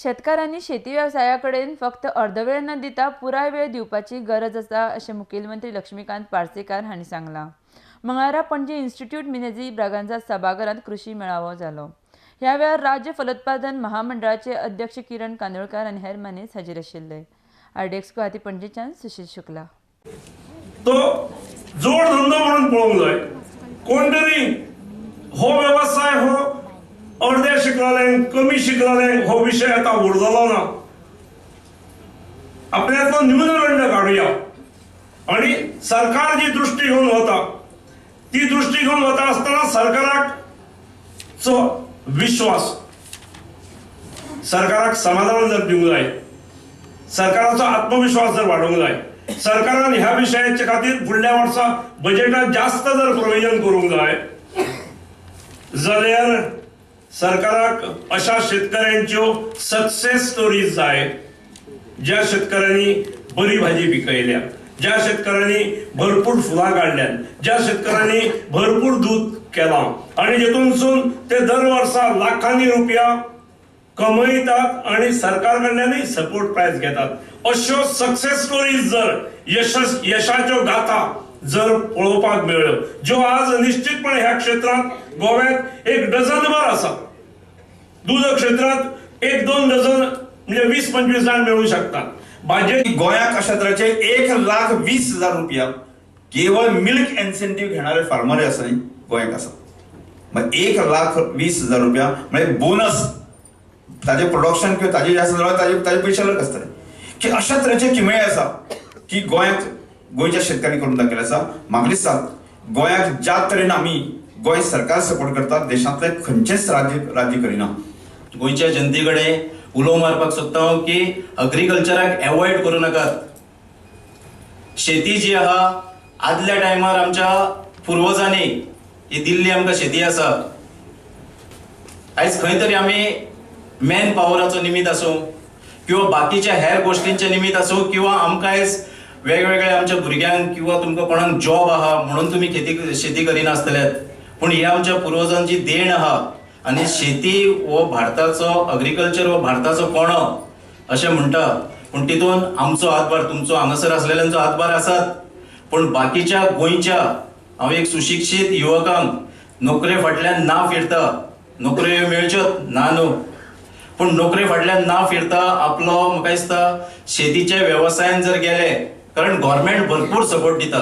शेतकऱ्यांनी शेती व्यवसायाकडेन फक्त अर्धवेळ न दिता पुराय वेळ दिवपाची गरज आसा अशें मुखेलमंत्री लक्ष्मीकांत पार्सेकार हांणी सांगलां। मंगळारा पणजी इन्स्टिट्यूट मिनेझी ब्रागांजा सभाघरांत कृषी मेळावो जालो। ह्या वेळार राज्य फलोत्पादन महामंडळाचे अध्यक्ष किरण कांदोळकार आनी हेर मनीस हाजीर आशिल्ले। आरडीएक्स गुवाहाटी पणजेच्यान सुशील शुक्ला। तो जोड धंदो म्हणून पळोवंक जाय। कोण तरी हो व्यवसाय हो अर्ध्या शिकलेल्यांक कमी शिकलेल्यांक हो विषय आता उरलेलो ना। आपल्यातलो न्यूनगंड काढूया आणि सरकार जी दृष्टी घेऊन वता ती दृष्टी घेऊन वता असताना सरकाराक विश्वास सरकाराक समाधान जर दिवंक जाय, सरकाराचो आत्मविश्वास जर वाडोवंक जाय, सरकारान ह्या विशयाच्या खातीर फुडल्या वर्सा बजेटात जास्त जर प्रोविजन करूंक जाय जाल्यार सरकाराक अशा शेतकऱ्यांच्यो सक्सेस स्टोरीज जाय ज्या शेतकऱ्यांनी बरी भाजी पिकयल्या, ज्या शेतकऱ्यांनी भरपूर फुलां काढल्यात, ज्या शेतकऱ्यांनी भरपूर दूध केलां आणि जेतूनसून ते दर वर्सा लाखांनी रुपया कमयतात आणि सरकार कडल्यानय सपोर्ट प्राइज घेतात। अश्यो सक्सेस स्टोरीज जर यशाच्यो गाथा जर पळोवपाक मेळ्यो ज्यो आज निश्चितपणे ह्या क्षेत्रात गोव्यात एक डझनभर आसा। दूध क्षेत्रात एक दोन डझन म्हणजे 20-25 जाण मेळू शकतात। भाजी गोंयाक अशा तरेचे 1,20,000 रुपया केवळ मिल्क इन्सेंटिव्ह घेणारे फार्मर आसा न्ही गोंयाक आसा। मग 1,20,000 रुपया म्हणजे बोनस ताजे प्रोडक्शन किंवा ताजे जास्त ताजे पैसे अलग असतले की अशा तरेचे किमये आसा की गोंयाक गोंयच्या शेतकऱ्यांनी करून दाखयले आसा। म्हाका दिसता गोंयाक ज्या तरेन आमी गोंय सरकार सपोर्ट करता देशांतले खंयचेच राज्य करिना। गोंयच्या जनते कडेन उलो मारपाक सोदता हांव की अग्रिकल्चराक एवॉयड करूं नाकात। शेती जी आहा आदल्या टायमार आमच्या पुर्वजांनी ही दिल्ली आमकां शेती आसा। आयज खंय तरी आमी मॅन पॉवराचो निमित्त आसूं किंवा बाकीच्या हेर गोष्टींचे निमित्त आसूं किंवा आमकां आयज वेगवेगळे आमच्या भुरग्यांक किंवा तुमकां कोणाक जॉब आहा म्हणून तुमी शेती करिनासतल्यात, पूण ही आमच्या पुर्वजांची देण आहा आणि शेती हो भारताचो अग्रिकल्चर हो भारताचो कोणो अशें म्हणटा। पूण तितून आमचो हातभार तुमचो हांगासर आसलेल्यांचो हातभार आसात, पण बाकीच्या गोंयच्या हांव एक सुशिक्षीत युवकांक नोकरे फाटल्यान ना फिरता, नोकऱ्यो मेळच्योच ना न्हू, पूण नोकरे फाटल्यान ना फिरता आपलो म्हाका दिसता शेतीच्या वेवसायान जर गेले कारण गव्हर्नमेंट भरपूर सपोर्ट दिता।